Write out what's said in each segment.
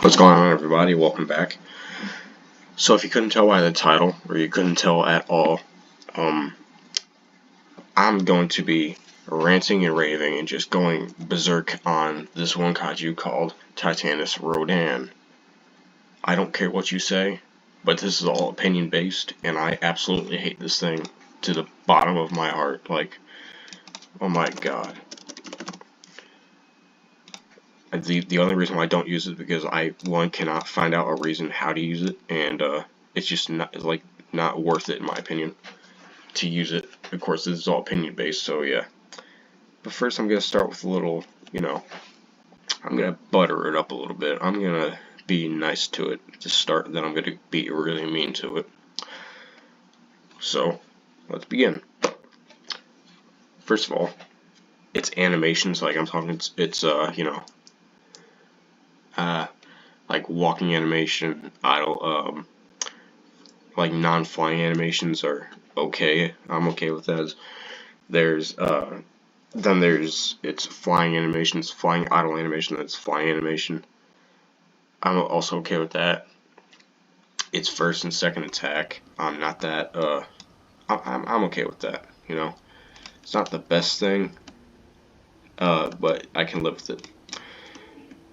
What's going on, everybody? Welcome back. So if you couldn't tell by the title, or you couldn't tell at all, I'm going to be ranting and raving and just going berserk on this one kaiju called Titanus Rodan. I don't care what you say, but this is all opinion based, and I absolutely hate this thing to the bottom of my heart. Like, oh my god. The only reason why I don't use it is because I cannot find out a reason how to use it, and it's just not worth it in my opinion to use it. Of course, this is all opinion based, so yeah. But first, I'm gonna start with a little, I'm gonna butter it up a little bit. I'm gonna be nice to it to start, then I'm gonna be really mean to it. So let's begin. First of all, it's animations. Like I'm talking, it's like walking animation, idle, like non-flying animations are okay. I'm okay with that. Then there's it's flying animations, flying idle animation. That's flying animation. I'm also okay with that. It's first and second attack. I'm not that. I'm okay with that. It's not the best thing. But I can live with it.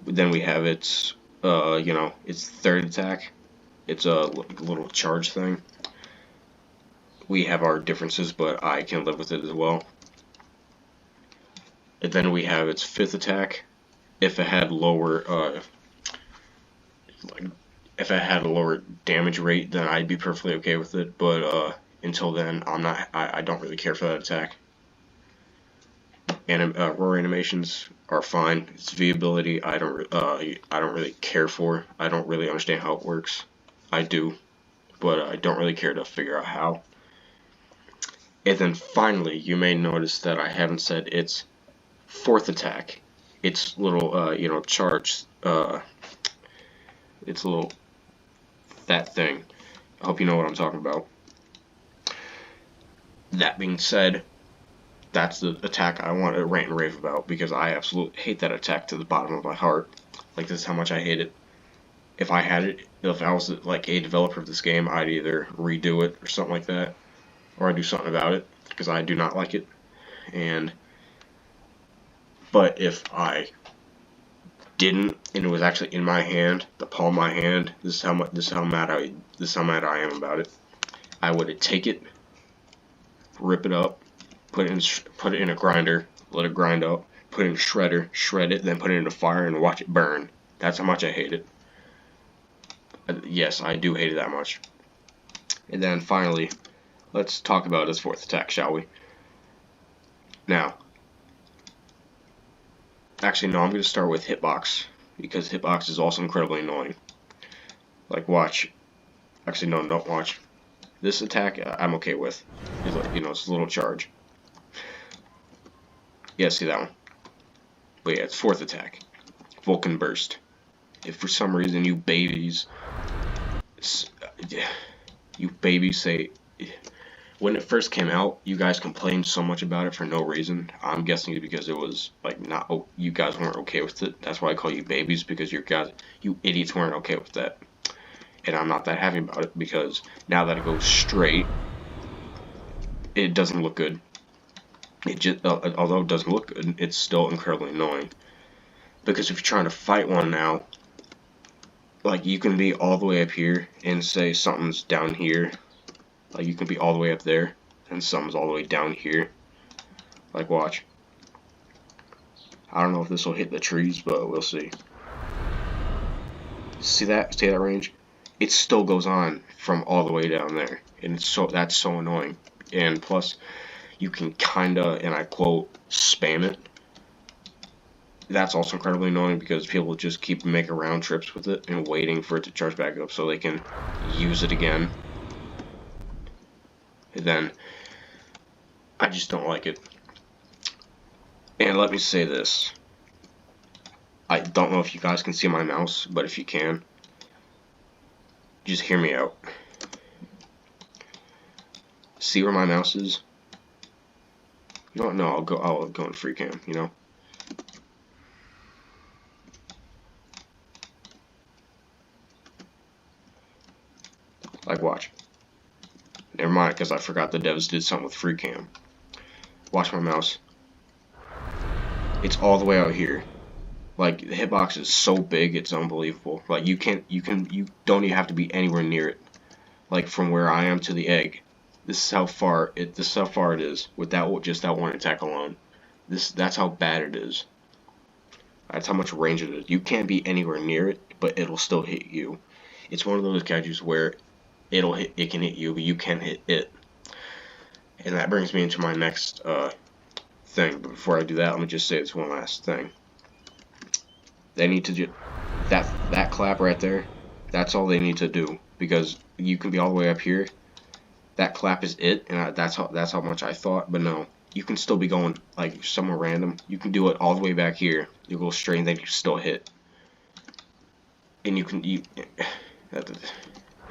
But then we have its its third attack. It's a little charge thing. We have our differences, but I can live with it as well. And then we have its fifth attack. If it had lower, if it had a lower damage rate, then I'd be perfectly okay with it. But until then, I'm not. I don't really care for that attack. And roar animations are fine. Its V ability, I don't really care for. I don't really understand how it works. I do, but I don't really care to figure out how. And then finally, you may notice that I haven't said its fourth attack. Its little, charge. Its little that thing. I hope you know what I'm talking about. That being said, that's the attack I want to rant and rave about, because I absolutely hate that attack to the bottom of my heart. Like, this is how much I hate it. If I was like a developer of this game, I'd either redo it or something like that, or I'd do something about it, because I do not like it. But if I didn't, and it was actually in my hand, the palm of my hand, this is how mad I am about it. I would take it, rip it up, put it in a grinder, let it grind up, put it in a shredder, shred it, then put it in a fire and watch it burn. That's how much I hate it. Yes, I do hate it that much. And then finally, let's talk about its fourth attack, shall we? Now, actually no, I'm going to start with hitbox, because hitbox is also incredibly annoying. Like, watch. Actually no, don't watch. This attack I'm okay with. It's like, it's a little charge. Yeah, see that one. But yeah, it's fourth attack. Vulcan Burst. If for some reason you babies say, when it first came out, you guys complained so much about it for no reason. I'm guessing because it was like you guys weren't okay with it. That's why I call you babies, because you idiots weren't okay with that. And I'm not that happy about it, because now that it goes straight, it doesn't look good. It just, although it doesn't look good, it's still incredibly annoying. Because if you're trying to fight one now, like, you can be all the way up here and say something's down here. Like, you can be all the way up there and something's all the way down here. Like, watch. I don't know if this will hit the trees, but we'll see. See that? See that range? It still goes on from all the way down there, and that's so annoying. And plus, you can kinda, and I quote, spam it. That's also incredibly annoying, because people just keep making round trips with it and waiting for it to charge back up so they can use it again. And then I just don't like it. And let me say this. I don't know if you guys can see my mouse, but if you can, just hear me out. See where my mouse is? You don't know, I'll go in free cam, Like, watch. Never mind, because I forgot the devs did something with free cam. Watch my mouse. It's all the way out here. Like, the hitbox is so big, it's unbelievable. Like, you don't even have to be anywhere near it. Like, from where I am to the egg. This is how far it is with just that one attack alone. That's how bad it is. That's how much range it is. You can't be anywhere near it, but it'll still hit you. It's one of those kaijus where it can hit you, but you can't hit it. And that brings me into my next thing. But before I do that, let me just say this one last thing. They need to that clap right there. That's all they need to do, because you can be all the way up here. That clap is it, and that's how much I thought. But no, you can still be going like somewhere random. You can do it all the way back here. You go straight, and then you still hit. And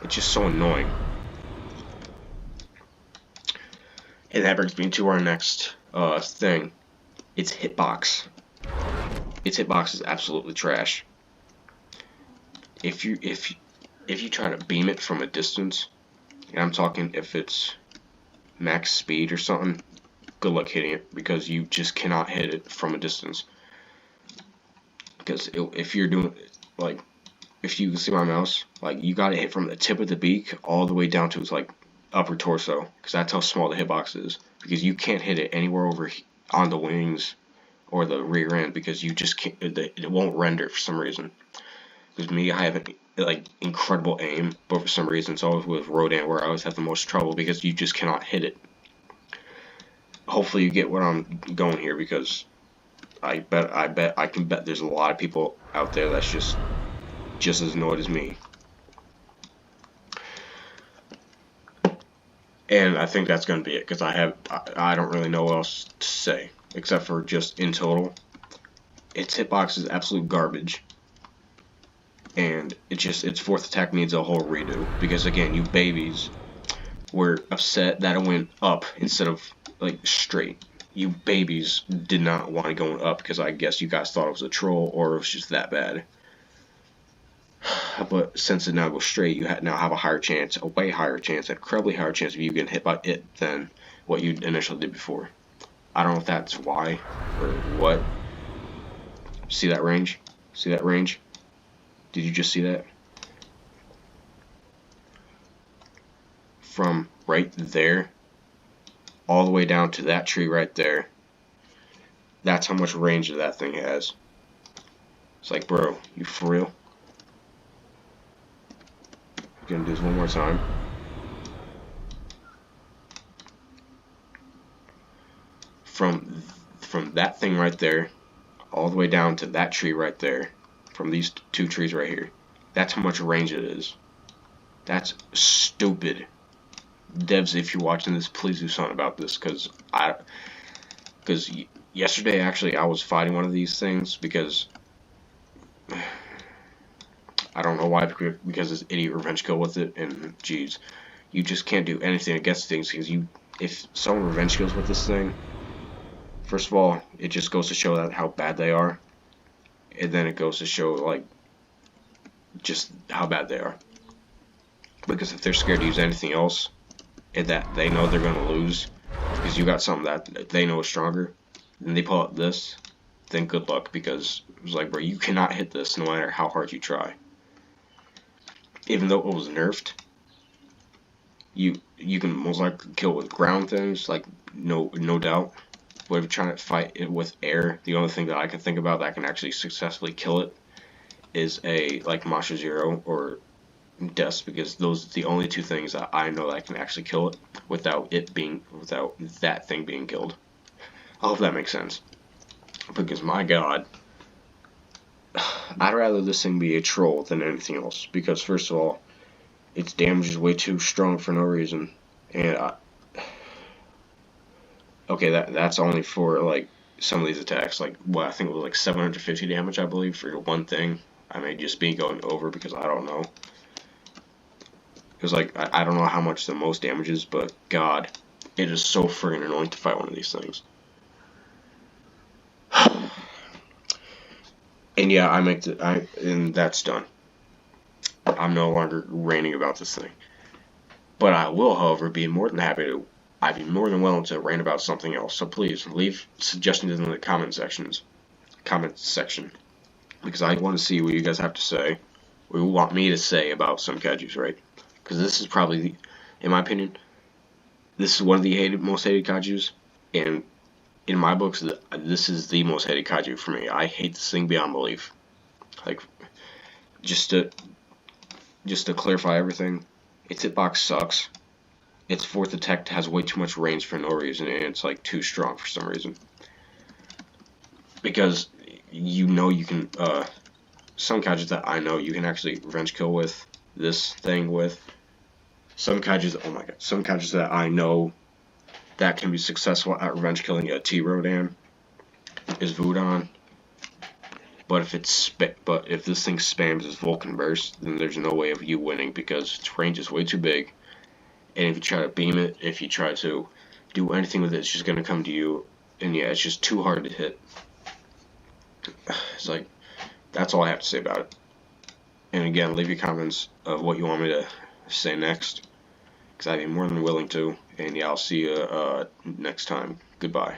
it's just so annoying. And that brings me to our next thing. Its hitbox. Its hitbox is absolutely trash. If you try to beam it from a distance, and I'm talking if it's max speed or something, good luck hitting it, because you just cannot hit it from a distance. Because if you're doing, like, if you can see my mouse, like, you gotta hit from the tip of the beak all the way down to its like upper torso, because that's how small the hitbox is. Because you can't hit it anywhere over on the wings or the rear end, because you just can't. It won't render for some reason. Because me, I have like incredible aim, but for some reason it's always with Rodan where I always have the most trouble, because you just cannot hit it. Hopefully you get what I'm going here, because I can bet there's a lot of people out there that's just as annoyed as me. And I think that's going to be it, because I don't really know what else to say, except for just in total, its hitbox is absolute garbage. And its fourth attack needs a whole redo, because again, you babies were upset that it went up instead of like straight. You babies did not want it going up, because I guess you guys thought it was a troll, or it was just that bad. But since it now goes straight, you now have a higher chance, a way higher chance, an incredibly higher chance of you getting hit by it than what you initially did before. I don't know if that's why or what. See that range? See that range? Did you just see that? From right there all the way down to that tree right there. That's how much range that thing has. It's like, bro, you for real? I'm gonna do this one more time. From that thing right there all the way down to that tree right there, from these two trees right here, that's how much range it is. That's stupid. Devs, if you're watching this, please do something about this, because yesterday actually I was fighting one of these things, because I don't know why, because it's idiot revenge kill with it, and geez, you just can't do anything against things, because if someone revenge kills with this thing, first of all, it just goes to show that how bad they are, and then it goes to show like just how bad they are. Because if they're scared to use anything else, and that they know they're gonna lose, because you got something that they know is stronger, and they pull out this, then good luck, because it was like, bro, you cannot hit this no matter how hard you try. Even though it was nerfed, you can most likely kill with ground things, like no doubt. But if you're trying to fight it with air, the only thing that I can think about that can actually successfully kill it is a like Masha Zero or Death, because those are the only two things that I know that can actually kill it without that thing being killed. I hope that makes sense. Because my god, I'd rather this thing be a troll than anything else, because first of all, its damage is way too strong for no reason, and okay, that's only for like some of these attacks, like what I think it was like 750 damage, I believe, for one thing. I may just be going over, because I don't know. Because like I don't know how much the most damage is, but god, it is so friggin' annoying to fight one of these things. And yeah, and that's done. I'm no longer ranting about this thing. But I will, however, be more than happy to. I'd be more than willing to rant about something else. So please leave suggestions in the comment section, because I want to see what you guys have to say. What you want me to say about some kaijus, right? Because this is probably, in my opinion, this is one of the most hated kaijus, and in my books, this is the most hated kaiju for me. I hate this thing beyond belief. Like, just to clarify everything, its hitbox sucks. Its fourth attack has way too much range for no reason, and it's like too strong for some reason. Because you can, some kaijus that I know you can actually revenge kill with this thing with. Some kaijus, oh my god, some kaijus that I know that can be successful at revenge killing a T-Rodan is Vudon. But if this thing spams its Vulcan Burst, then there's no way of you winning because its range is way too big. And if you try to beam it, if you try to do anything with it, it's just gonna come to you. And yeah, it's just too hard to hit. It's like, that's all I have to say about it. And again, leave your comments of what you want me to say next, because I'd be more than willing to. And yeah, I'll see you next time. Goodbye.